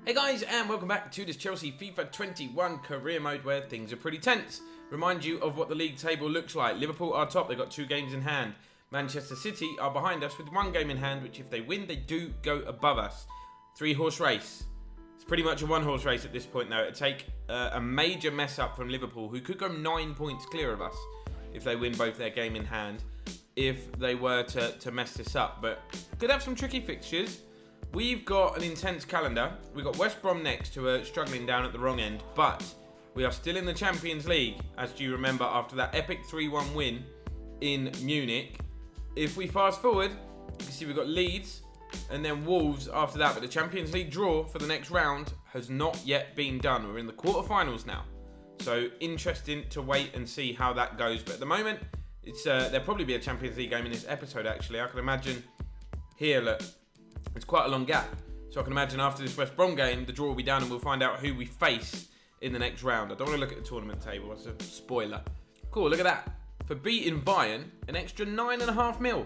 Hey guys, and welcome back to this Chelsea FIFA 21 career mode where things are pretty tense. Remind you of what the league table looks like. Liverpool are top, they've got 2 games in hand. Manchester City are behind us with 1 game in hand, which if they win, they do go above us. 3-horse race. It's pretty much a 1-horse race at this point though. It'd take a major mess up from Liverpool, who could go 9 points clear of us if they win both their game in hand, if they were to mess this up. But could have some tricky fixtures. We've got an intense calendar. We've got West Brom next, who are struggling down at the wrong end, but we are still in the Champions League, as you remember, after that epic 3-1 win in Munich. If we fast forward, you can see we've got Leeds and then Wolves after that, but the Champions League draw for the next round has not yet been done. We're in the quarterfinals now, so interesting to wait and see how that goes. But at the moment, it's there'll probably be a Champions League game in this episode, actually. I can imagine here, look. It's quite a long gap, so I can imagine after this West Brom game, the draw will be down and we'll find out who we face in the next round. I don't want to look at the tournament table, that's a spoiler. Cool, look at that. For beating Bayern, an extra 9.5 mil.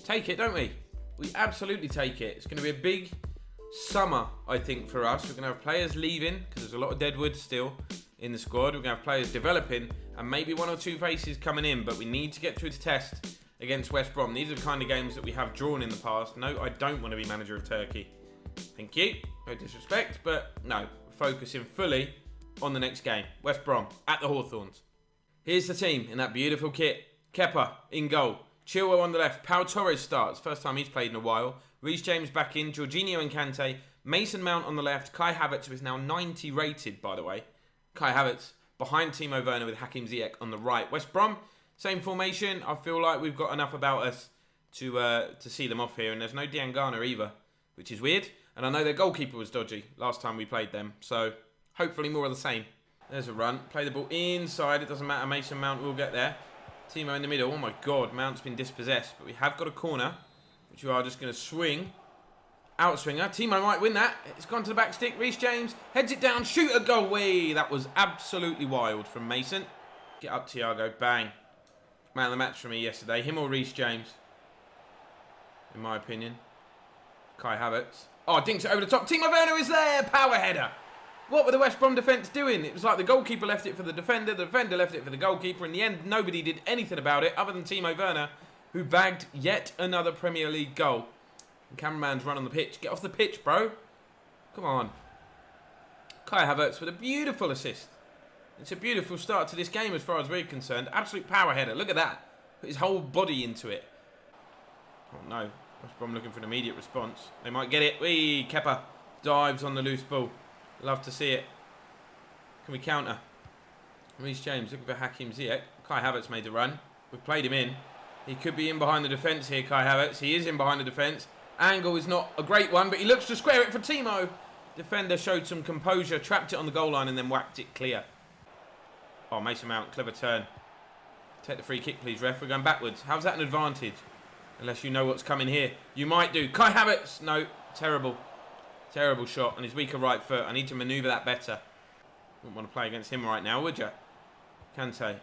Take it, don't we? We absolutely take it. It's going to be a big summer, I think, for us. We're going to have players leaving, because there's a lot of deadwood still in the squad. We're going to have players developing, and maybe 1 or 2 faces coming in, but we need to get through the test against West Brom. These are the kind of games that we have drawn in the past. No, I don't want to be manager of Turkey. Thank you. No disrespect, but no. Focusing fully on the next game. West Brom at the Hawthorns. Here's the team in that beautiful kit. Kepa in goal. Chilwell on the left. Pau Torres starts. First time he's played in a while. Reece James back in. Jorginho and Kante. Mason Mount on the left. Kai Havertz, who is now 90 rated, by the way. Kai Havertz behind Timo Werner with Hakim Ziyech on the right. West Brom, same formation. I feel like we've got enough about us to see them off here. And there's no Diangana either, which is weird. And I know their goalkeeper was dodgy last time we played them. So hopefully more of the same. There's a run. Play the ball inside. It doesn't matter. Mason Mount will get there. Timo in the middle. Oh my God, Mount's been dispossessed. But we have got a corner, which we are just going to swing. Outswinger. Timo might win that. It's gone to the back stick. Reece James heads it down. Shoot a goal. Way. That was absolutely wild from Mason. Get up, Thiago. Bang. Man of the match for me yesterday. Him or Reece James, in my opinion. Kai Havertz. Oh, dinks it over the top. Timo Werner is there. Power header. What were the West Brom defence doing? It was like the goalkeeper left it for the defender left it for the goalkeeper. In the end, nobody did anything about it other than Timo Werner, who bagged yet another Premier League goal. And cameraman's run on the pitch. Get off the pitch, bro. Come on. Kai Havertz with a beautiful assist. It's a beautiful start to this game as far as we're concerned. Absolute power header. Look at that. Put his whole body into it. Oh no. West Brom looking for an immediate response. They might get it. Wee, Kepa dives on the loose ball. Love to see it. Can we counter? Reece James looking for Hakim Ziyech. Kai Havertz made the run. We've played him in. He could be in behind the defence here, Kai Havertz. He is in behind the defence. Angle is not a great one, but he looks to square it for Timo. Defender showed some composure, trapped it on the goal line and then whacked it clear. Oh, Mason Mount, clever turn. Take the free kick, please, ref. We're going backwards. How's that an advantage? Unless you know what's coming here. You might do. Kai Havertz. No, terrible. Terrible shot on his weaker right foot. I need to manoeuvre that better. Wouldn't want to play against him right now, would you? Kante.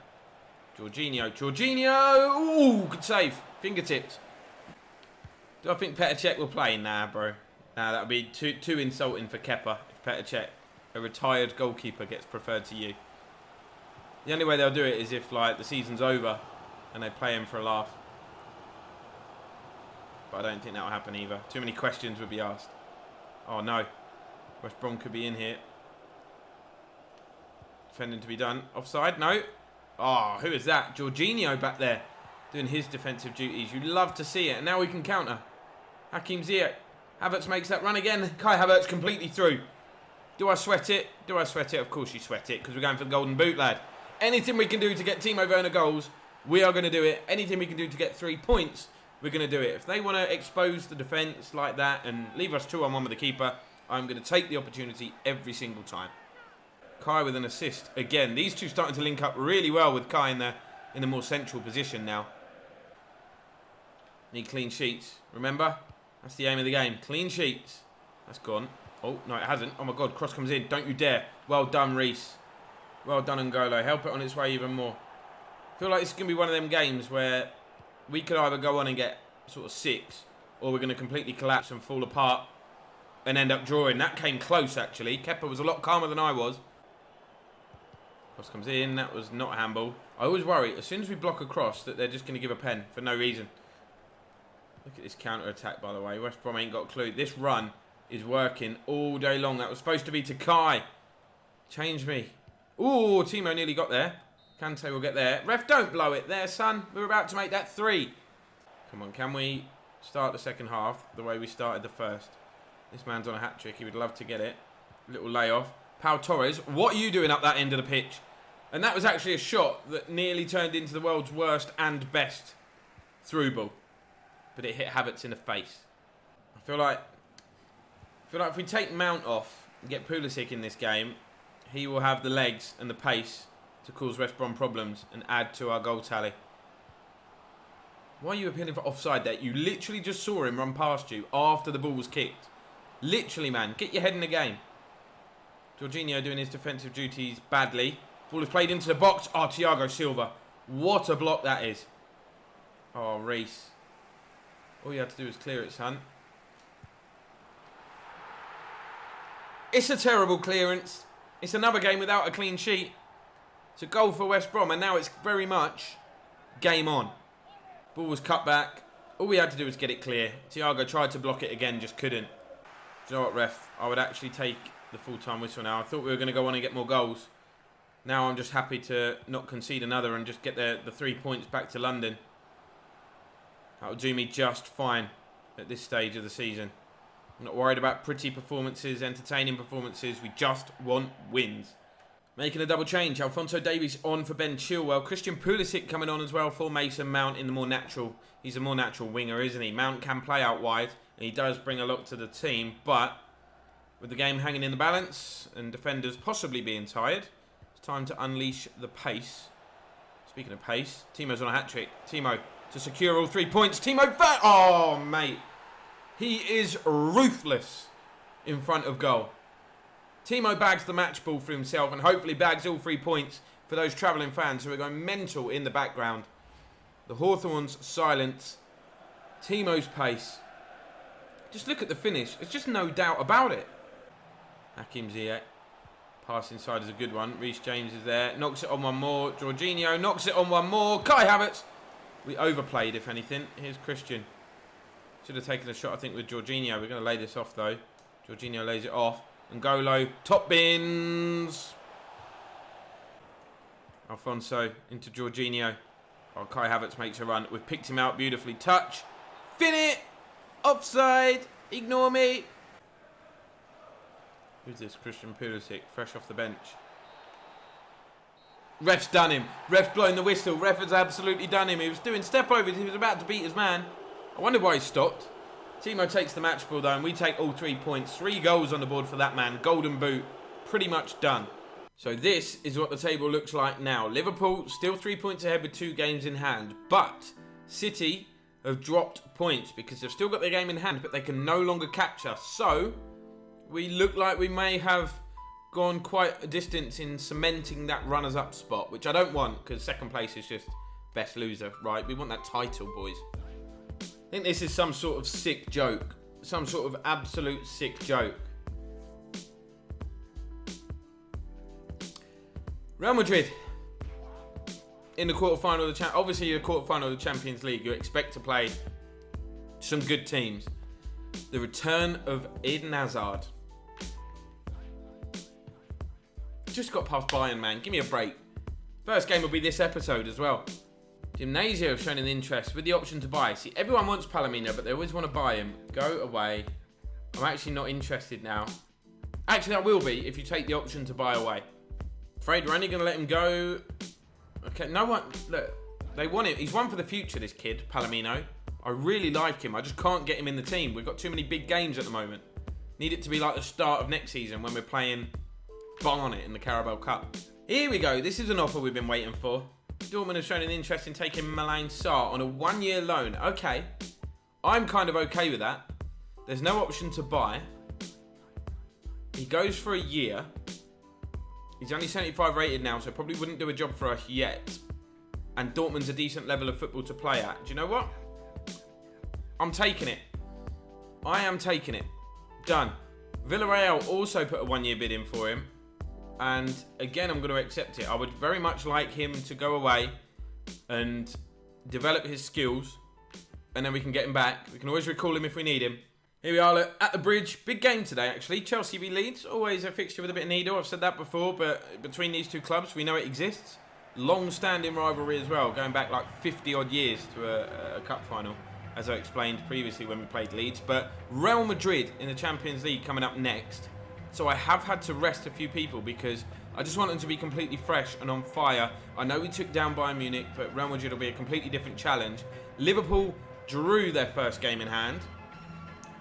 Jorginho. Jorginho! Ooh, good save. Fingertips. Do I think Petr Cech will play? Nah, bro. Nah, that would be too insulting for Kepa if Petr Cech, a retired goalkeeper, gets preferred to you. The only way they'll do it is if, like, the season's over and they play him for a laugh. But I don't think that'll happen either. Too many questions would be asked. Oh, no. West Brom could be in here. Defending to be done. Offside? No. Oh, who is that? Jorginho back there doing his defensive duties. You love to see it. And now we can counter. Hakim Ziyech. Havertz makes that run again. Kai Havertz completely through. Do I sweat it? Do I sweat it? Of course you sweat it, because we're going for the golden boot, lad. Anything we can do to get Timo Werner goals, we are going to do it. Anything we can do to get 3 points, we're going to do it. If they want to expose the defence like that and leave us 2-on-1 with the keeper, I'm going to take the opportunity every single time. Kai with an assist again. These two starting to link up really well with Kai in the more central position now. Need clean sheets. Remember? That's the aim of the game. Clean sheets. That's gone. Oh, no, it hasn't. Oh, my God. Cross comes in. Don't you dare. Well done, Reece. Well done, N'Golo. Help it on its way even more. I feel like this is going to be one of them games where we could either go on and get sort of 6, or we're going to completely collapse and fall apart and end up drawing. That came close, actually. Kepa was a lot calmer than I was. Cross comes in. That was not a handball. I always worry, as soon as we block a cross, that they're just going to give a pen for no reason. Look at this counter-attack, by the way. West Brom ain't got a clue. This run is working all day long. That was supposed to be to Kai. Change me. Ooh, Timo nearly got there. Kante will get there. Ref, don't blow it there, son. We're about to make that 3. Come on, can we start the second half the way we started the first? This man's on a hat-trick. He would love to get it. Little layoff. Pau Torres, what are you doing up that end of the pitch? And that was actually a shot that nearly turned into the world's worst and best through ball. But it hit Havertz in the face. I feel like if we take Mount off and get Pulisic in this game, he will have the legs and the pace to cause West Brom problems and add to our goal tally. Why are you appealing for offside there? You literally just saw him run past you after the ball was kicked. Literally, man. Get your head in the game. Jorginho doing his defensive duties badly. Ball is played into the box. Oh, Thiago Silva. What a block that is. Oh, Reece. All you had to do was clear it, son. It's a terrible clearance. It's another game without a clean sheet. It's a goal for West Brom, and now it's very much game on. Ball was cut back. All we had to do was get it clear. Thiago tried to block it again, just couldn't. Do you know what, ref? I would actually take the full-time whistle now. I thought we were going to go on and get more goals. Now I'm just happy to not concede another and just get the 3 points back to London. That'll do me just fine at this stage of the season. I'm not worried about pretty performances, entertaining performances. We just want wins. Making a double change. Alphonso Davies on for Ben Chilwell. Christian Pulisic coming on as well for Mason Mount in the more natural. He's a more natural winger, isn't he? Mount can play out wide, and he does bring a lot to the team. But with the game hanging in the balance and defenders possibly being tired, it's time to unleash the pace. Speaking of pace, Timo's on a hat-trick. Timo to secure all 3 points. Timo, oh, mate. He is ruthless in front of goal. Timo bags the match ball for himself and hopefully bags all 3 points for those travelling fans who are going mental in the background. The Hawthorns' silence. Timo's pace. Just look at the finish. There's just no doubt about it. Hakim Ziyech. Pass inside is a good one. Reece James is there. Knocks it on one more. Jorginho knocks it on one more. Kai Havertz. We overplayed, if anything. Here's Christian. Should have taken a shot, I think, with Jorginho. We're going to lay this off, though. Jorginho lays it off. N'Golo, top bins. Alphonso into Jorginho. Oh, Kai Havertz makes a run. We've picked him out beautifully. Touch. Fin it. Offside. Ignore me. Who's this? Christian Pulisic, fresh off the bench. Ref's done him. Ref's blowing the whistle. Ref has absolutely done him. He was doing step overs. He was about to beat his man. I wonder why he stopped. Timo takes the match ball though, and we take all 3 points. 3 goals on the board for that man. Golden boot. Pretty much done. So this is what the table looks like now. Liverpool still 3 points ahead with 2 games in hand. But City have dropped points because they've still got their game in hand, but they can no longer catch us. So we look like we may have gone quite a distance in cementing that runners-up spot, which I don't want because second place is just best loser, right? We want that title, boys. I think this is some sort of sick joke. Some sort of absolute sick joke. Real Madrid in the quarterfinal of the obviously the quarterfinal of the Champions League. You expect to play some good teams. The return of Eden Hazard. Just got past Bayern, man. Give me a break. First game will be this episode as well. Gymnasia have shown an interest with the option to buy. See, everyone wants Palomino, but they always want to buy him. Go away. I'm actually not interested now. Actually, I will be if you take the option to buy away. Afraid we're only going to let him go. Okay, no one... Look, they want him. He's one for the future, this kid, Palomino. I really like him. I just can't get him in the team. We've got too many big games at the moment. Need it to be like the start of next season when we're playing Barnet in the Carabao Cup. Here we go. This is an offer we've been waiting for. Dortmund has shown an interest in taking Malang Sarr on a 1-year loan. Okay. I'm kind of okay with that. There's no option to buy. He goes for a year. He's only 75 rated now, so probably wouldn't do a job for us yet. And Dortmund's a decent level of football to play at. Do you know what? I'm taking it. I am taking it. Done. Villarreal also put a 1-year bid in for him. And again, I'm going to accept it. I would very much like him to go away and develop his skills. And then we can get him back. We can always recall him if we need him. Here we are, look, at the bridge. Big game today, actually. Chelsea v Leeds. Always a fixture with a bit of needle. I've said that before, but between these two clubs, we know it exists. Long-standing rivalry as well, going back like 50-odd years to a cup final, as I explained previously when we played Leeds. But Real Madrid in the Champions League coming up next. So I have had to rest a few people because I just want them to be completely fresh and on fire. I know we took down Bayern Munich, but Real Madrid will be a completely different challenge. Liverpool drew their first game in hand.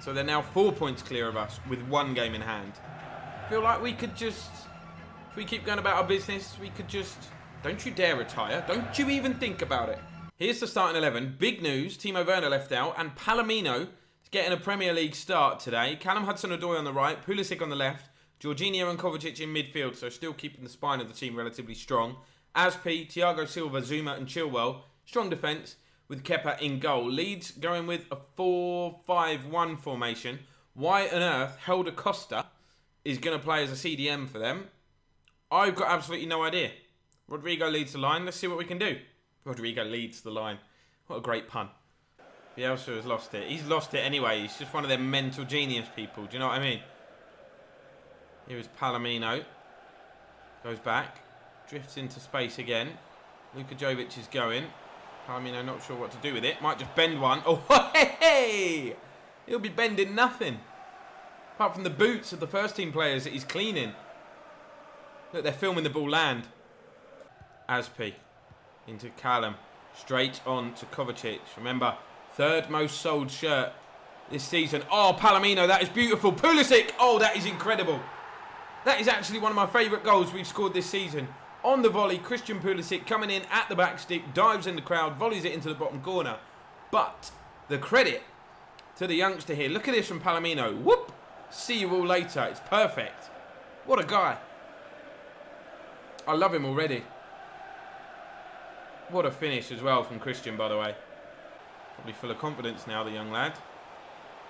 So they're now 4 points clear of us with 1 game in hand. I feel like we could just, if we keep going about our business, we could just, don't you dare retire. Don't you even think about it. Here's the starting 11. Big news, Timo Werner left out and Palomino is getting a Premier League start today. Callum Hudson-Odoi on the right, Pulisic on the left, Jorginho and Kovacic in midfield, so still keeping the spine of the team relatively strong. Aspi, Thiago Silva, Zuma and Chilwell. Strong defence with Kepa in goal. Leeds going with a 4-5-1 formation. Why on earth Helder Costa is going to play as a CDM for them? I've got absolutely no idea. Rodrigo leads the line. Let's see what we can do. Rodrigo leads the line. What a great pun. Bielsa has lost it. He's lost it anyway. He's just one of them mental genius people. Do you know what I mean? Here is Palomino. Goes back. Drifts into space again. Luka Jovic is going. Palomino not sure what to do with it. Might just bend one. Oh, hey! He'll be bending nothing. Apart from the boots of the first team players that he's cleaning. Look, they're filming the ball land. Aspi. Into Callum. Straight on to Kovacic. Remember, 3rd most sold shirt this season. Oh, Palomino, that is beautiful. Pulisic. Oh, that is incredible. That is actually one of my favourite goals we've scored this season. On the volley, Christian Pulisic coming in at the back stick, dives in the crowd, volleys it into the bottom corner. But the credit to the youngster here. Look at this from Palomino. Whoop! See you all later. It's perfect. What a guy. I love him already. What a finish as well from Christian, by the way. Probably full of confidence now, the young lad.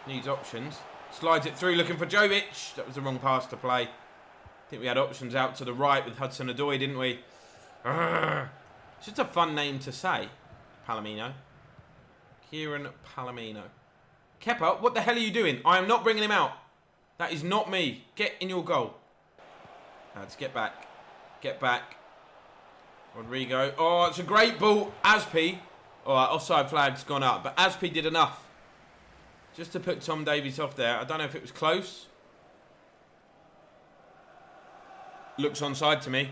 Needs options. Slides it through, looking for Jovic. That was the wrong pass to play. I think we had options out to the right with Hudson-Odoi, didn't we? It's just a fun name to say. Palomino. Kieran Palomino. Kepa, what the hell are you doing? I am not bringing him out. That is not me. Get in your goal. Lads, get back. Get back. Rodrigo. Oh, it's a great ball. Aspi. All right, offside flag's gone up. But Aspi did enough. Just to put Tom Davies off there. I don't know if it was close. Looks onside to me.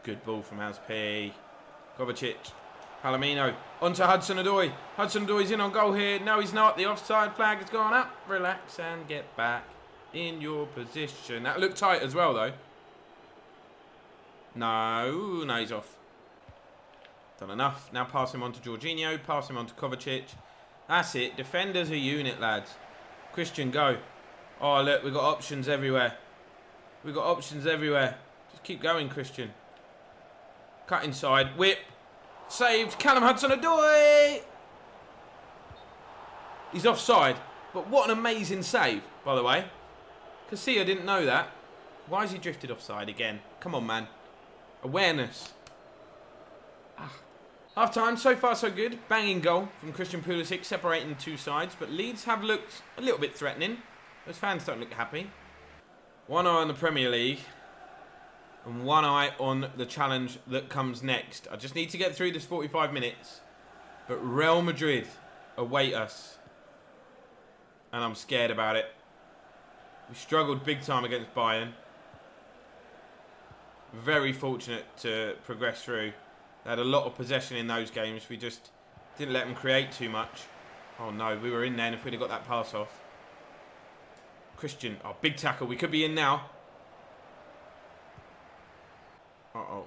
Good ball from Aspi. Kovacic. Palomino. Onto Hudson-Odoi. Hudson-Odoi's in on goal here. No, he's not. The offside flag has gone up. Relax and get back in your position. That looked tight as well, though. No, he's off. Done enough. Now pass him on to Jorginho. Pass him on to Kovacic. That's it. Defenders a unit, lads. Christian, go. Oh, look, we've got options everywhere. We've got options everywhere. Just keep going, Christian. Cut inside. Whip. Saved. Callum Hudson-Odoi. He's offside. But what an amazing save, by the way. Casilla didn't know that. Why has he drifted offside again? Come on, man. Awareness. Half time, so far so good. Banging goal from Christian Pulisic, separating the two sides. But Leeds have looked a little bit threatening. Those fans don't look happy. One eye on the Premier League. And one eye on the challenge that comes next. I just need to get through this 45 minutes. But Real Madrid await us. And I'm scared about it. We struggled big time against Bayern. Very fortunate to progress through. They had a lot of possession in those games. We just didn't let them create too much. Oh no, we were in then if we'd have got that pass off. Christian, oh, big tackle. We could be in now. Uh-oh.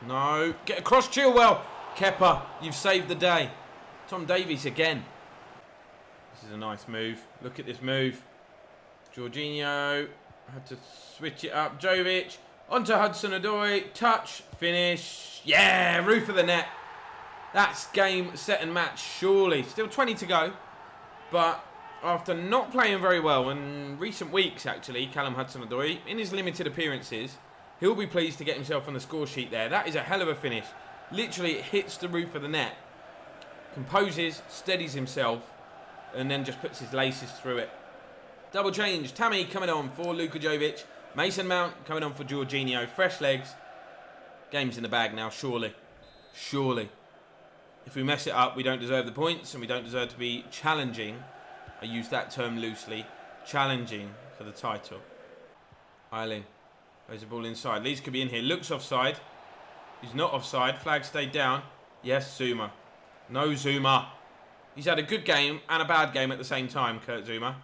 No, get across Chilwell. Kepa, you've saved the day. Tom Davies again. This is a nice move. Look at this move. Jorginho had to switch it up. Jovic. Onto Hudson-Odoi. Touch. Finish. Yeah, roof of the net. That's game, set and match, surely. Still 20 to go. But after not playing very well in recent weeks, actually, Callum Hudson-Odoi, in his limited appearances, he'll be pleased to get himself on the score sheet there. That is a hell of a finish. Literally, it hits the roof of the net. Composes, steadies himself, and then just puts his laces through it. Double change. Tammy coming on for Luka Jovic. Mason Mount coming on for Jorginho. Fresh legs. Game's in the bag now, surely. Surely. If we mess it up, we don't deserve the points, and we don't deserve to be challenging. I use that term loosely. Challenging for the title. Eiling. There's the ball inside. Leeds could be in here. Looks offside. He's not offside. Flag stayed down. Yes, Zuma. No Zuma. He's had a good game and a bad game at the same time, Kurt Zuma.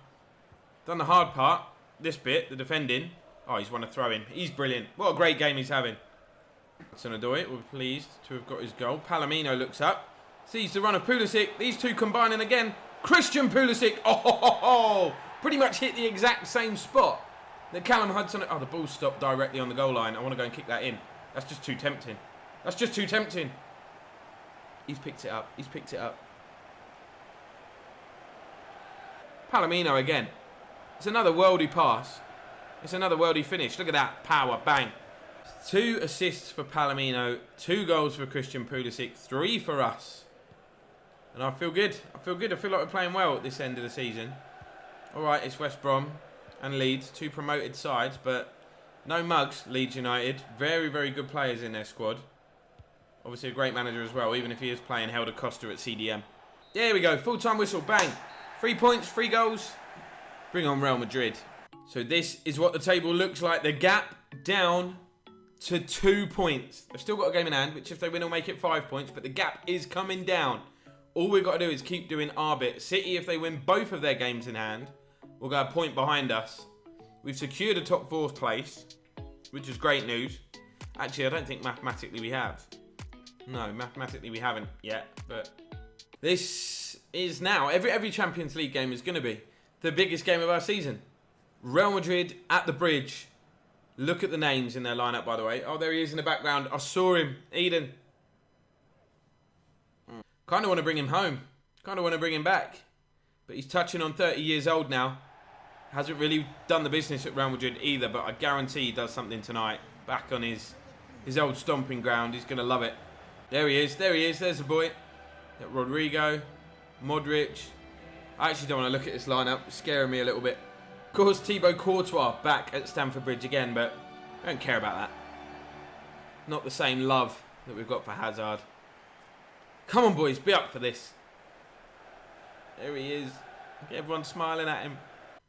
Done the hard part. This bit, the defending. Oh, he's won a throw-in. He's brilliant. What a great game he's having. Hudson-Odoi, we're pleased to have got his goal. Palomino looks up. Sees the run of Pulisic. These two combining again. Christian Pulisic. Oh, pretty much hit the exact same spot that Callum Hudson... Oh, the ball stopped directly on the goal line. I want to go and kick that in. That's just too tempting. That's just too tempting. He's picked it up. He's picked it up. Palomino again. It's another worldy pass. It's another worldy finish. Look at that. Power. Bang. 2 assists for Palomino. 2 goals for Christian Pulisic. 3 for us. And I feel good. I feel good. I feel like we're playing well at this end of the season. Alright, it's West Brom and Leeds. 2 promoted sides, but no mugs, Leeds United. Very, very good players in their squad. Obviously a great manager as well, even if he is playing Helder Costa at CDM. There we go. Full-time whistle. Bang. 3 points, 3 goals. Bring on Real Madrid. So this is what the table looks like. The gap down to 2 points. They've still got a game in hand, which if they win will make it 5 points, but the gap is coming down. All we've got to do is keep doing our bit. City, if they win both of their games in hand, will go a point behind us. We've secured a top 4th place, which is great news. Actually, I don't think mathematically we have. No, mathematically we haven't yet, but this is now, every Champions League game is going to be the biggest game of our season. Real Madrid at the Bridge. Look at the names in their lineup, by the way. Oh, there he is in the background. I saw him. Eden. Kind of want to bring him home. Kind of want to bring him back. But he's touching on 30 years old now. Hasn't really done the business at Real Madrid either, but I guarantee he does something tonight. Back on his old stomping ground. He's going to love it. There he is. There he is. There's the boy. Got Rodrigo. Modric. I actually don't want to look at this lineup. It's scaring me a little bit. Of course, Thibaut Courtois back at Stamford Bridge again, but I don't care about that. Not the same love that we've got for Hazard. Come on, boys. Be up for this. There he is. Everyone's smiling at him.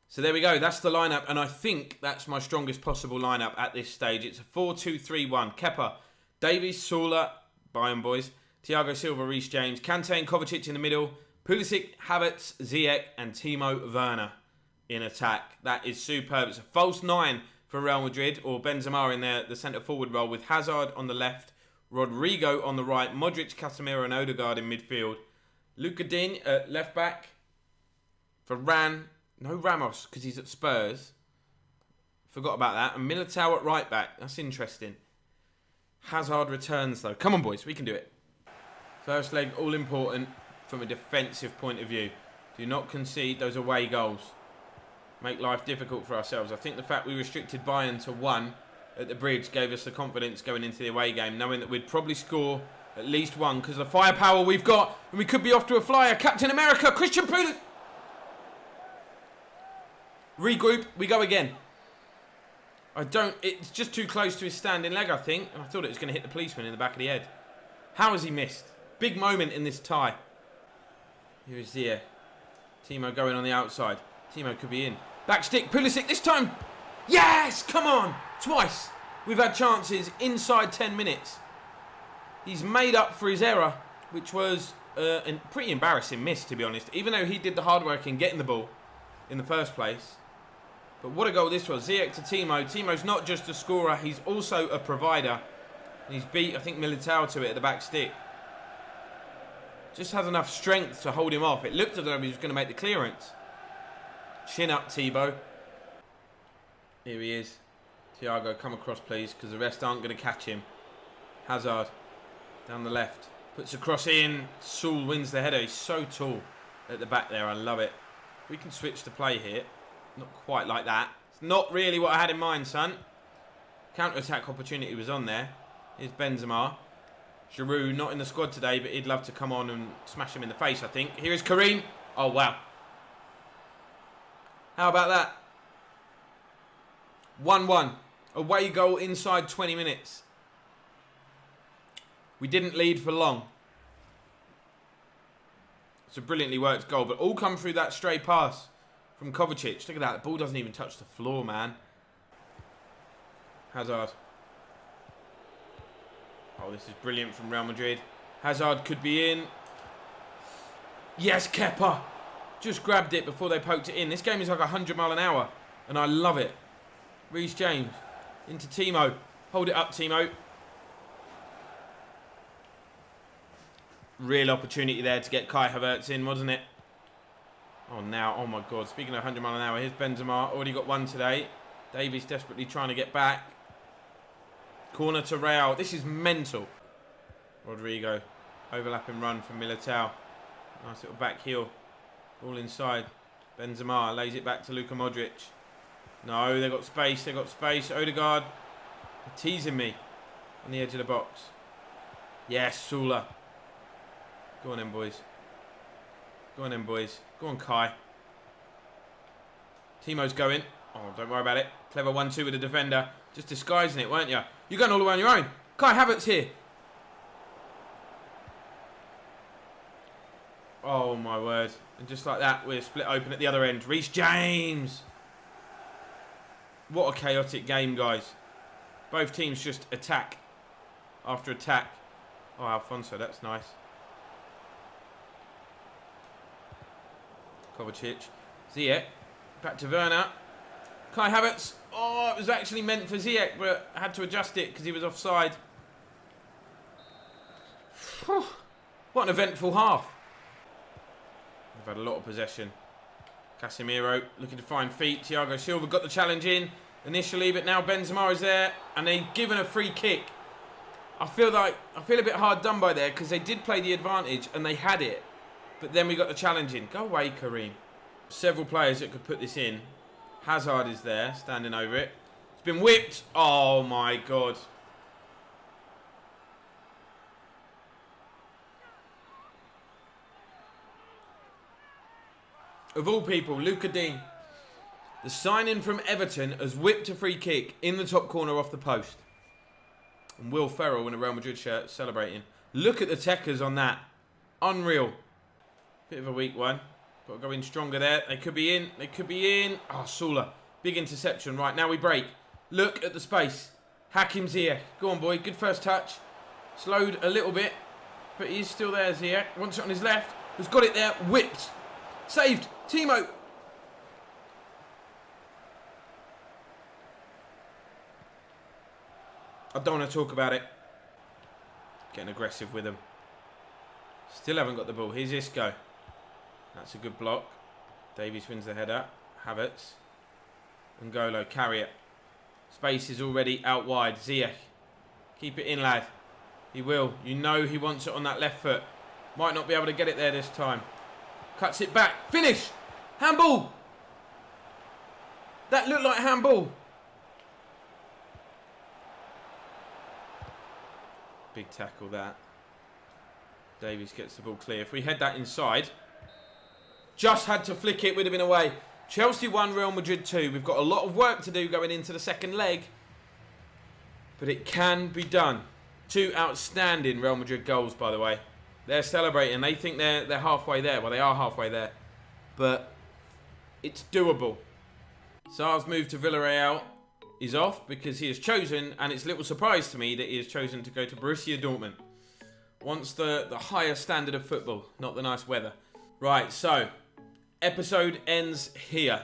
So there we go. That's the lineup, and I think that's my strongest possible lineup at this stage. It's a 4-2-3-1. Kepa, Davies, Sola, Bayern boys, Thiago Silva, Reece James, Kante and Kovacic in the middle, Pulisic, Havertz, Ziyech, and Timo Werner in attack. That is superb. It's a false 9 for Real Madrid, or Benzema in there, the centre forward role, with Hazard on the left, Rodrigo on the right, Modric, Casemiro, and Odegaard in midfield. Luka Digne at left back. Varane, no Ramos because he's at Spurs. Forgot about that. And Militao at right back. That's interesting. Hazard returns though. Come on, boys, we can do it. First leg, all important from a defensive point of view. Do not concede those away goals. Make life difficult for ourselves. I think the fact we restricted Bayern to 1 at the Bridge gave us the confidence going into the away game, knowing that we'd probably score at least 1 because of the firepower we've got, and we could be off to a flyer. Captain America, Christian Pulisic. Regroup, we go again. It's just too close to his standing leg, I think, and I thought it was going to hit the policeman in the back of the head. How has he missed? Big moment in this tie. Here is Ziyech. Timo going on the outside. Timo could be in. Back stick, Pulisic this time. Yes, come on. Twice. We've had chances inside 10 minutes. He's made up for his error, which was a pretty embarrassing miss, to be honest. Even though he did the hard work in getting the ball in the first place. But what a goal this was. Ziyech to Timo. Timo's not just a scorer, he's also a provider. And he's beat, I think, Militao to it at the back stick. Just has enough strength to hold him off. It looked as though he was going to make the clearance. Chin up, Thibaut. Here he is. Thiago, come across, please, because the rest aren't going to catch him. Hazard, down the left. Puts a cross in. Saul wins the header. He's so tall at the back there. I love it. We can switch the play here. Not quite like that. It's not really what I had in mind, son. Counter-attack opportunity was on there. Here's Benzema. Giroud, not in the squad today, but he'd love to come on and smash him in the face, I think. Here is Karim. Oh, wow. How about that? 1-1. Away goal inside 20 minutes. We didn't lead for long. It's a brilliantly worked goal, but all come through that stray pass from Kovacic. Look at that. The ball doesn't even touch the floor, man. Hazard. Oh, this is brilliant from Real Madrid. Hazard could be in. Yes, Kepa. Just grabbed it before they poked it in. This game is like 100 miles an hour, and I love it. Reece James into Timo. Hold it up, Timo. Real opportunity there to get Kai Havertz in, wasn't it? Oh, now, oh my God. Speaking of 100 miles an hour, here's Benzema. Already got one today. Davies desperately trying to get back. Corner to Real. This is mental. Rodrigo. Overlapping run from Militao. Nice little back heel. Ball inside. Benzema lays it back to Luka Modric. No, they've got space. They've got space. Odegaard. They're teasing me on the edge of the box. Yes, Sula. Go on then, boys. Go on then, boys. Go on, Kai. Timo's going. Oh, don't worry about it. Clever 1-2 with the defender. Just disguising it, weren't you? You're going all the way on your own. Kai Havertz here. Oh, my word. And just like that, we're split open at the other end. Reece James. What a chaotic game, guys. Both teams just attack after attack. Oh, Alfonso, that's nice. Kovacic. Ziyech. Back to Werner. Kai Havertz. Oh, it was actually meant for Ziyech, but I had to adjust it because he was offside. What an eventful half. We've had a lot of possession. Casemiro looking to find feet. Thiago Silva got the challenge in initially, but now Benzema is there, and they've given a free kick. I feel a bit hard done by there because they did play the advantage and they had it, but then we got the challenge in. Go away, Karim. Several players that could put this in. Hazard is there, standing over it. It's been whipped. Oh my God. Of all people, Luka Dean. The signing from Everton has whipped a free kick in the top corner off the post. And Will Ferrell in a Real Madrid shirt celebrating. Look at the techers on that. Unreal. Bit of a weak one. Got to go in stronger there. They could be in. They could be in. Oh, Sula. Big interception. Right, now we break. Look at the space. Hakim Ziyech. Go on, boy. Good first touch. Slowed a little bit. But he's still there, Ziyech. Wants it on his left. Has got it there. Whipped. Saved. Timo. I don't want to talk about it. Getting aggressive with them. Still haven't got the ball. Here's Isco. That's a good block. Davies wins the header. Havertz. N'Golo, carry it. Space is already out wide. Ziyech. Keep it in, lad. He will. You know he wants it on that left foot. Might not be able to get it there this time. Cuts it back. Finish! Handball! That looked like handball. Big tackle that. Davies gets the ball clear. If we head that inside, just had to flick it, would have been away. Chelsea 1, Real Madrid 2. We've got a lot of work to do going into the second leg, but it can be done. 2 outstanding Real Madrid goals, by the way. They're celebrating. They think they're halfway there. Well, they are halfway there, but it's doable. Sarr's move to Villarreal is off because he has chosen, and it's little surprise to me that he has chosen to go to Borussia Dortmund. Wants the higher standard of football, not the nice weather. Right, so episode ends here.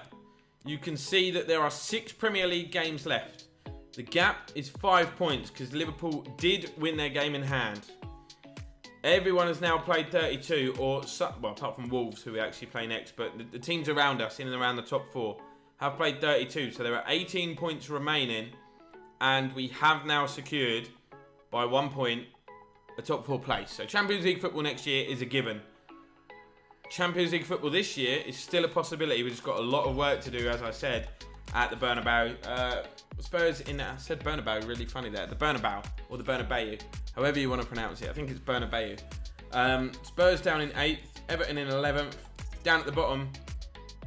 You can see that there are 6 Premier League games left. The gap is 5 points because Liverpool did win their game in hand. Everyone has now played 32, well, apart from Wolves, who we actually play next, but the teams around us, in and around the top 4, have played 32. So there are 18 points remaining, and we have now secured, by 1 point, a top 4 place. So Champions League football next year is a given. Champions League football this year is still a possibility. We've just got a lot of work to do, as I said, at the Bernabeu. Spurs in, I said Bernabeu, really funny there. The Bernabeu, or the Bernabeu, however you want to pronounce it. I think it's Bernabeu. Spurs down in 8th, Everton in 11th. Down at the bottom,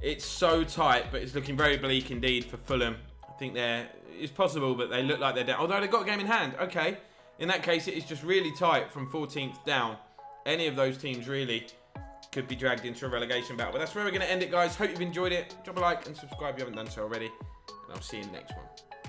it's so tight, but it's looking very bleak indeed for Fulham. I think it's possible, but they look like they're down. Although they've got a game in hand. Okay. In that case, it is just really tight from 14th down. Any of those teams really could be dragged into a relegation battle. But that's where we're going to end it, guys. Hope you've enjoyed it. Drop a like and subscribe if you haven't done so already. And I'll see you in the next one.